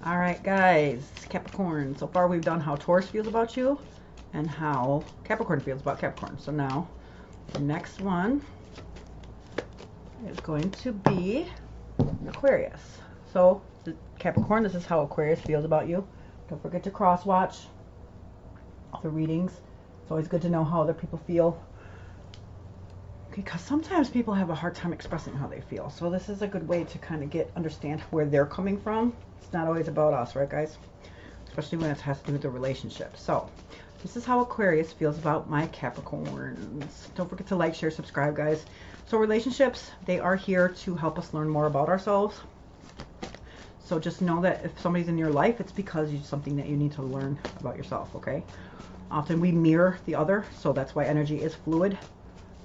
All right, guys, Capricorn. So far we've done how Taurus feels about you and how Capricorn feels about Capricorn. So now the next one is going to be Aquarius. So Capricorn, this is how Aquarius feels about you. Don't forget to cross watch the readings. It's always good to know how other people feel, because sometimes people have a hard time expressing how they feel. So this is a good way to kind of understand where they're coming from. It's not always about us, right, guys? Especially when it has to do with the relationship. So this is how Aquarius feels about my Capricorns. Don't forget to like, share, subscribe, guys. So relationships, they are here to help us learn more about ourselves. So just know that if somebody's in your life, it's because it's something that you need to learn about yourself, okay? Often we mirror the other, so that's why energy is fluid.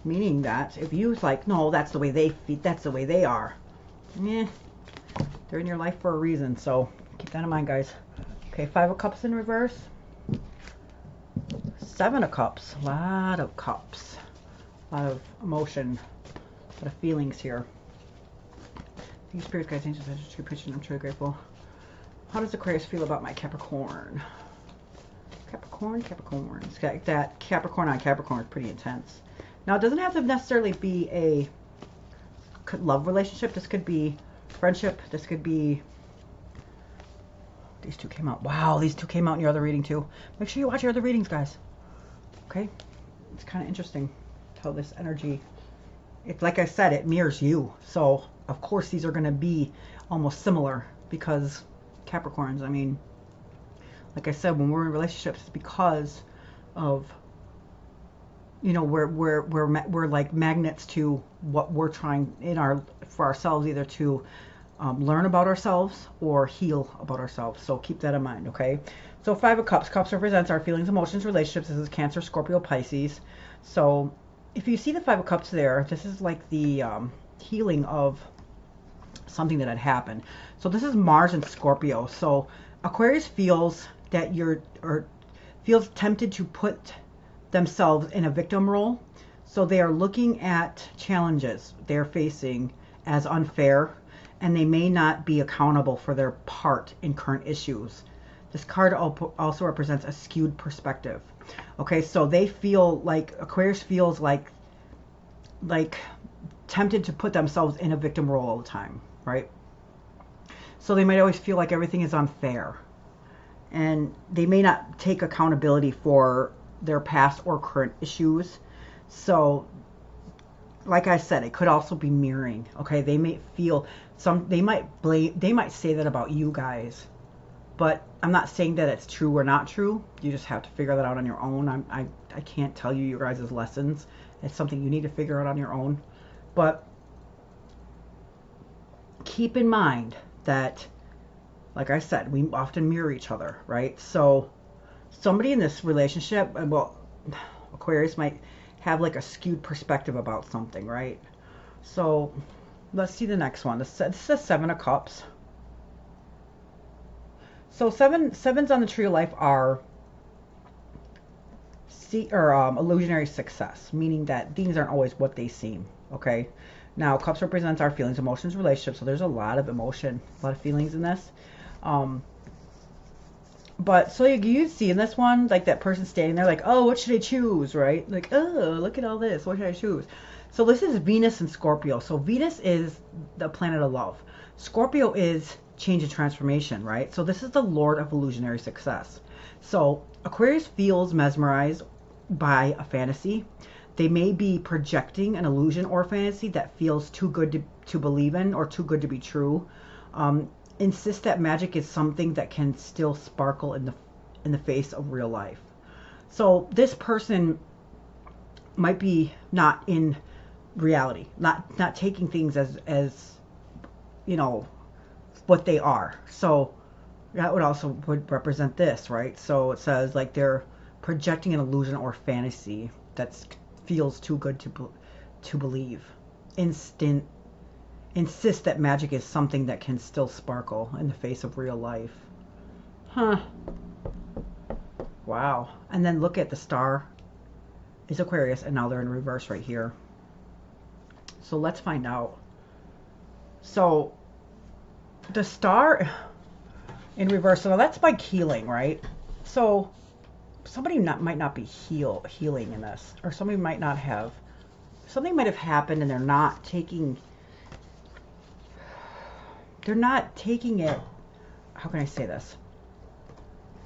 Meaning that if you like, no, that's the way they feel, that's the way they are. They're in your life for a reason, so keep that in mind, guys. Okay, 5 of Cups in reverse. 7 of Cups. A lot of cups. A lot of emotion. A lot of feelings here. Thank you, Spirit, guys, angels, I appreciate. I'm truly grateful. How does Aquarius feel about my Capricorn? Capricorn. It's got that Capricorn on Capricorn is pretty intense. Now, it doesn't have to necessarily be a love relationship. This could be friendship. This could be... These two came out. Wow, these two came out in your other reading, too. Make sure you watch your other readings, guys. Okay? It's kind of interesting how this energy... It's like I said, it mirrors you. So, of course, these are going to be almost similar because Capricorns, I mean... Like I said, when we're in relationships, it's because of... You know, we're like magnets to what we're trying for ourselves, either to learn about ourselves or heal about ourselves. So keep that in mind, okay? So 5 of Cups. Cups represents our feelings, emotions, relationships. This is Cancer, Scorpio, Pisces. So if you see the 5 of Cups there, this is like the healing of something that had happened. So this is Mars and Scorpio. So Aquarius feels that feels tempted to put themselves in a victim role. So they are looking at challenges they're facing as unfair, and they may not be accountable for their part in current issues. This card also represents a skewed perspective. Okay, so they feel like, Aquarius feels like tempted to put themselves in a victim role all the time, right? So they might always feel like everything is unfair, and they may not take accountability for their past or current issues. So like I said, it could also be mirroring. Okay, they may feel they might say that about you guys, but I'm not saying that it's true or not true. You just have to figure that out on your own. I can't tell you your guys' lessons. It's something you need to figure out on your own. But keep in mind that, like I said, we often mirror each other, right? So somebody in this relationship, well, Aquarius might have like a skewed perspective about something, right? So let's see the next one. This says 7 of Cups. So sevens on the tree of life are illusionary success, meaning that things aren't always what they seem. Okay. Now, Cups represents our feelings, emotions, relationships. So there's a lot of emotion, a lot of feelings in this. But so you see in this one, like that person standing there like, oh, what should I choose, right? Like, oh, look at all this. What should I choose? So this is Venus and Scorpio. So Venus is the planet of love. Scorpio is change and transformation, right? So this is the Lord of illusionary success. So Aquarius feels mesmerized by a fantasy. They may be projecting an illusion or fantasy that feels too good to believe in or too good to be true. Insist that magic is something that can still sparkle in the face of real life. So this person might be not in reality, not taking things as you know what they are. So that would represent this, right? So it says like they're projecting an illusion or fantasy that feels too good to believe. Insist that magic is something that can still sparkle in the face of real life. Huh. Wow. And then look at the star is Aquarius, and now they're in reverse right here. So let's find out. So the star in reverse. So that's by healing, right? So somebody might not be healing in this, or somebody might not have, something might have happened and they're not taking it, how can I say this?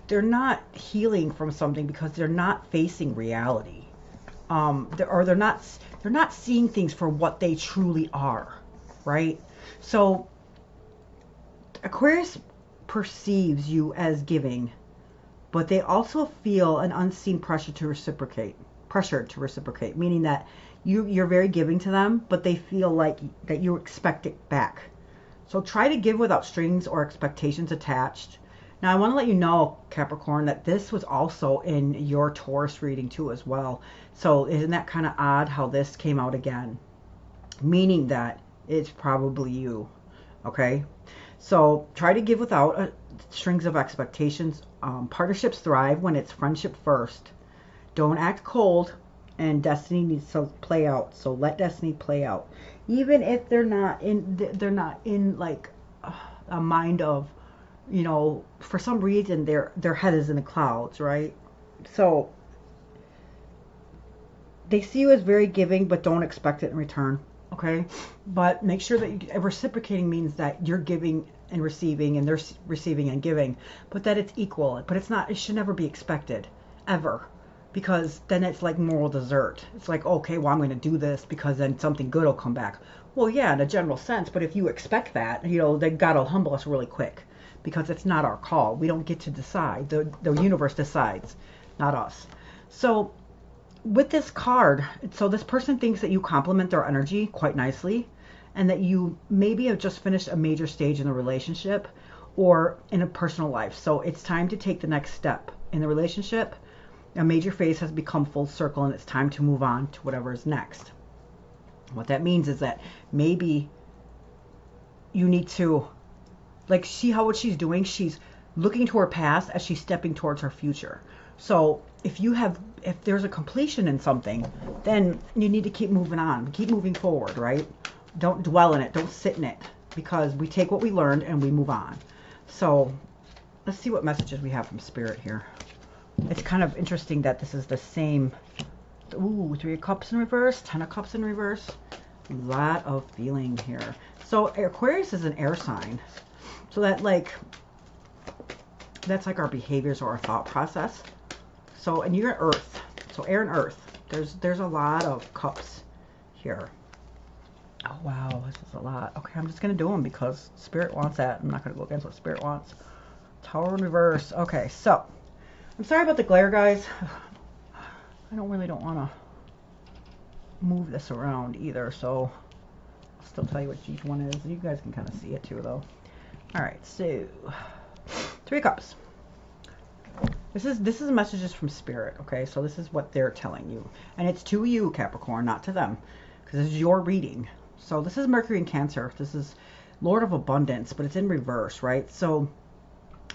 They're not healing from something because they're not facing reality. They're not seeing things for what they truly are, right? So Aquarius perceives you as giving, but they also feel an unseen pressure to reciprocate, meaning that you're very giving to them, but they feel like that you expect it back. So try to give without strings or expectations attached. Now I want to let you know, Capricorn, that this was also in your Taurus reading too as well. So isn't that kind of odd how this came out again? Meaning that it's probably you, okay? So try to give without strings of expectations. Partnerships thrive when it's friendship first. Don't act cold, and destiny needs to play out. So let destiny play out, even if they're not in like a mind of, you know, for some reason their head is in the clouds, right? So they see you as very giving, but don't expect it in return, okay? But make sure that reciprocating means that you're giving and receiving, and they're receiving and giving, but that it's equal. But it's not. It should never be expected, ever, because then it's like moral desert. It's like, okay, well, I'm going to do this because then something good will come back. Well, yeah, in a general sense, but if you expect that, you know, then God will humble us really quick, because it's not our call. We don't get to decide. The universe decides, not us. So with this card, so this person thinks that you complement their energy quite nicely, and that you maybe have just finished a major stage in the relationship or in a personal life. So it's time to take the next step in the relationship. A major phase has become full circle, and it's time to move on to whatever is next. What that means is that maybe you need to, like, see how what she's doing. She's looking to her past as she's stepping towards her future. So if there's a completion in something, then you need to keep moving on, keep moving forward, right? Don't dwell in it, don't sit in it, because we take what we learned and we move on. So let's see what messages we have from Spirit here. It's kind of interesting that this is the same. Ooh, 3 of Cups in reverse, 10 of Cups in reverse. A lot of feeling here. So Aquarius is an air sign. So that's like our behaviors or our thought process. So, and you're Earth. So air and Earth. There's a lot of cups here. Oh, wow, this is a lot. Okay, I'm just going to do them because Spirit wants that. I'm not going to go against what Spirit wants. Tower in reverse. Okay, so I'm sorry about the glare, guys. I don't want to move this around either, so I'll still tell you what each one is. You guys can kind of see it too, though. All right, so 3 of Cups. This is messages from Spirit, okay? So this is what they're telling you. And it's to you, Capricorn, not to them, because this is your reading. So this is Mercury in Cancer. This is Lord of Abundance, but it's in reverse, right? So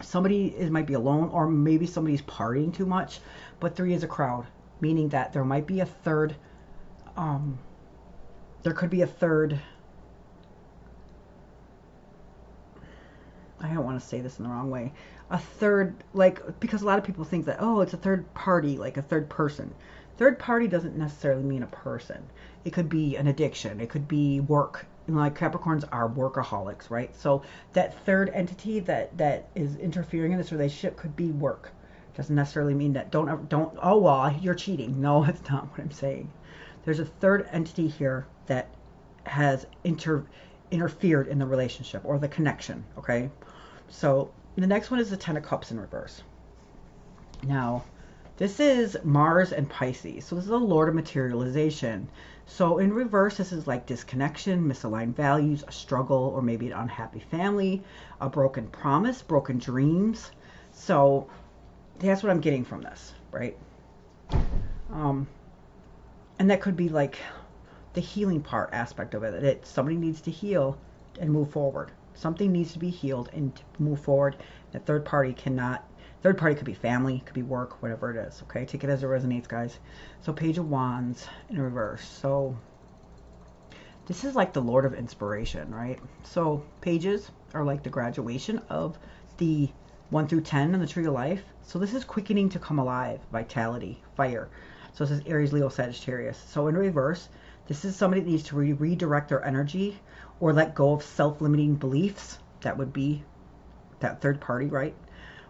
somebody might be alone, or maybe somebody's partying too much, but 3 is a crowd, meaning that there might be a third, there could be a third, I don't want to say this in the wrong way, a third, like, because a lot of people think that, oh, it's a third party, like a third person. Third party doesn't necessarily mean a person. It could be an addiction. It could be work. You know, like Capricorns are workaholics, right? So that third entity that is interfering in this relationship could be work. Doesn't necessarily mean that don't, oh, well, you're cheating. No, that's not what I'm saying. There's a third entity here that has interfered in the relationship or the connection, okay? So the next one is the 10 of Cups in reverse. Now, this is Mars and Pisces. So this is a Lord of materialization. So in reverse, this is like disconnection, misaligned values, a struggle, or maybe an unhappy family, a broken promise, broken dreams. So that's what I'm getting from this, right? And that could be like the healing part aspect of it. That somebody needs to heal and move forward. Something needs to be healed and to move forward. The third party cannot. Third party could be family, could be work, whatever it is. Okay, take it as it resonates, guys. So Page of Wands in reverse. So this is like the Lord of Inspiration, right? So pages are like the graduation of the 1 through 10 in the tree of life. So this is quickening to come alive, vitality, fire. So this is Aries, Leo, Sagittarius. So in reverse, this is somebody that needs to redirect their energy or let go of self-limiting beliefs. That would be that third party, right?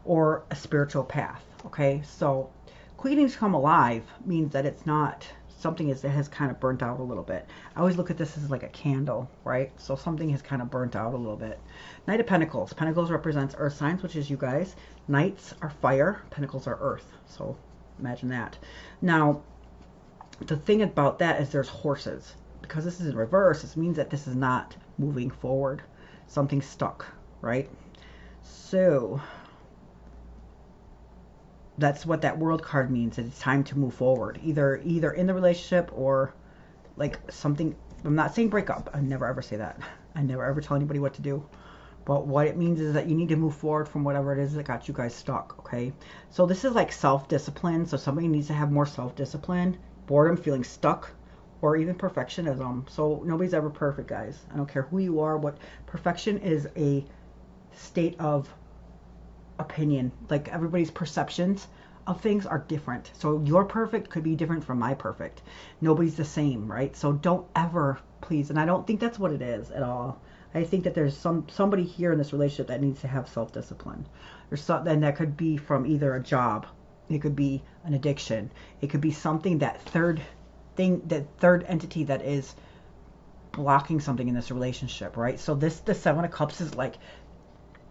Or a spiritual path. Okay, so quickening to come alive means that it's not something that has kind of burnt out a little bit. I always look at this as like a candle, right? So something has kind of burnt out a little bit. Knight of Pentacles. Pentacles represents earth signs, which is you guys. Knights are fire. Pentacles are earth. So imagine that. Now, the thing about that is there's horses. Because this is in reverse, it means that this is not moving forward. Something's stuck, right? So that's what that World card means. It's time to move forward, either in the relationship or like something. I'm not saying break up. I never ever say that. I never ever tell anybody what to do. But what it means is that you need to move forward from whatever it is that got you guys stuck. Okay, so this is like self-discipline. So somebody needs to have more self-discipline, boredom, feeling stuck, or even perfectionism. So nobody's ever perfect, guys. I don't care who you are. What perfection is a state of opinion. Like everybody's perceptions of things are different. So your perfect could be different from my perfect. Nobody's the same, right? So don't ever, please, and I don't think that's what it is at all. I think that there's somebody here in this relationship that needs to have self-discipline. There's something, and that could be from either a job, it could be an addiction, it could be something, that third entity that is blocking something in this relationship, right? So the Seven of Cups is like,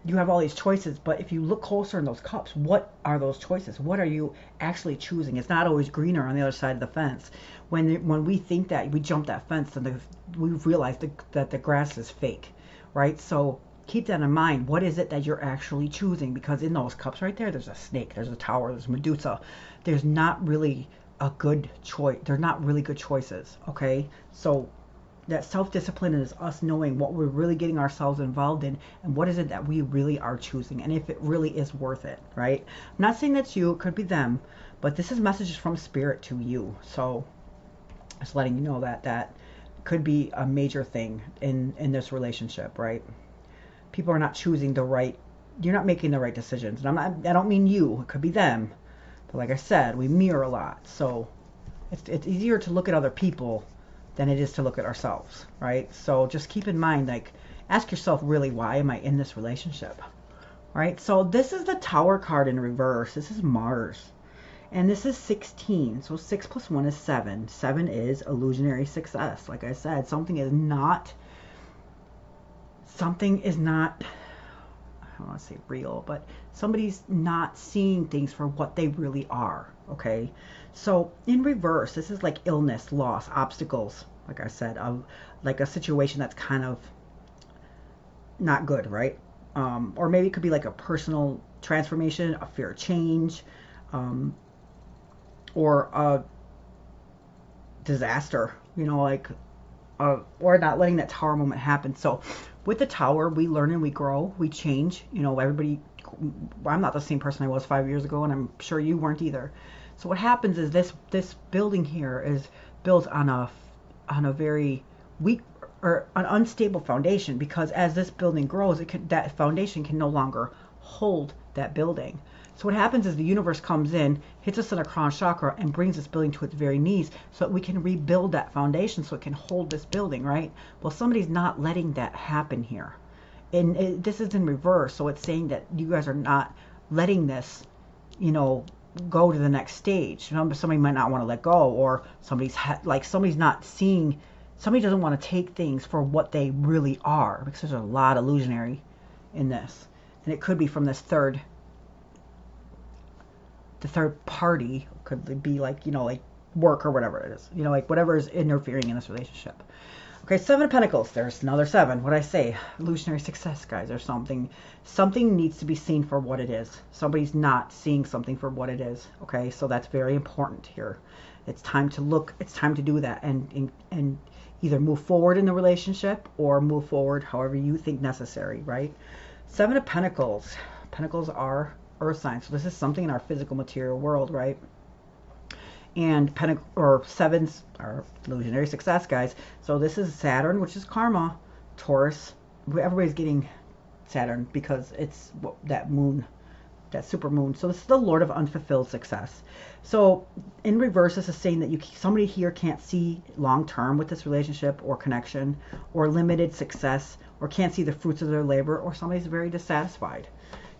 you have all these choices, but if you look closer in those cups, what are those choices? What are you actually choosing? It's not always greener on the other side of the fence. When we think that we jump that fence, and we realize that the grass is fake, right? So keep that in mind. What is it that you're actually choosing? Because in those cups right there's a snake, there's a tower, there's Medusa. There's not really a good choice. They're not really good choices, okay? So that self-discipline is us knowing what we're really getting ourselves involved in, and what is it that we really are choosing, and if it really is worth it, right? I'm not saying that's you, it could be them, but this is messages from Spirit to you. So just letting you know that could be a major thing in this relationship, right? People are not choosing the right, you're not making the right decisions. And I don't mean you, it could be them. But like I said, we mirror a lot. So it's easier to look at other people than it is to look at ourselves, right? So just keep in mind, like, ask yourself, really, why am I in this relationship, right? So this is the Tower card in reverse. This is Mars, and this is 16. So 6 plus 1 is 7. 7 is illusionary success. Like I said, something is not, I don't want to say real, but somebody's not seeing things for what they really are, okay? So in reverse, this is like illness, loss, obstacles, like I said, like a situation that's kind of not good, right? Or maybe it could be like a personal transformation, a fear of change, or a disaster, like, or not letting that Tower moment happen. So with the Tower, we learn and we grow, we change. Everybody, I'm not the same person I was 5 years ago, and I'm sure you weren't either. So what happens is this building here is built on a very weak or an unstable foundation, because as this building grows, that foundation can no longer hold that building. So what happens is the universe comes in, hits us in a crown chakra, and brings this building to its very knees so that we can rebuild that foundation so it can hold this building, right? Well, somebody's not letting that happen here. And this is in reverse, so it's saying that you guys are not letting this, go to the next stage. Somebody might not want to let go, or somebody's not seeing, somebody doesn't want to take things for what they really are, because there's a lot of illusionary in this. And it could be from this the third party, could be like, like work or whatever it is, like whatever is interfering in this relationship. Okay, 7 of Pentacles. There's another 7. What I say? Illusionary success, guys. There's something needs to be seen for what it is. Somebody's not seeing something for what it is. Okay, so that's very important here. It's time to look. It's time to do that and either move forward in the relationship or move forward however you think necessary, right? 7 of Pentacles. Pentacles are earth signs. So this is something in our physical material world, right? And sevens are illusionary success, guys. So this is Saturn, which is karma. Taurus, everybody's getting Saturn because it's that moon that super moon. So this is the Lord of unfulfilled success. So in reverse, this is saying that somebody here can't see long term with this relationship or connection, or limited success, or can't see the fruits of their labor, or somebody's very dissatisfied.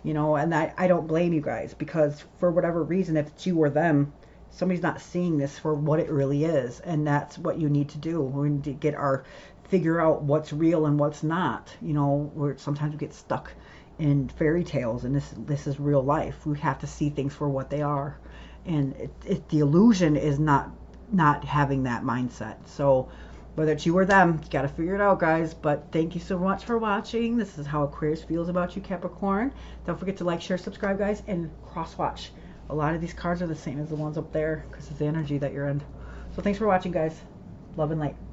You know, and I don't blame you guys, because for whatever reason, if it's you or them, somebody's not seeing this for what it really is. And that's what you need to do. We need to figure out what's real and what's not. You know, sometimes we get stuck in fairy tales, and this is real life. We have to see things for what they are, and the illusion is not having that mindset. So whether it's you or them, you got to figure it out, guys. But thank you so much for watching. This is how Aquarius feels about you, Capricorn. Don't forget to like, share, subscribe, guys, and cross watch. A lot of these cards are the same as the ones up there because of the energy that you're in. So thanks for watching, guys. Love and light.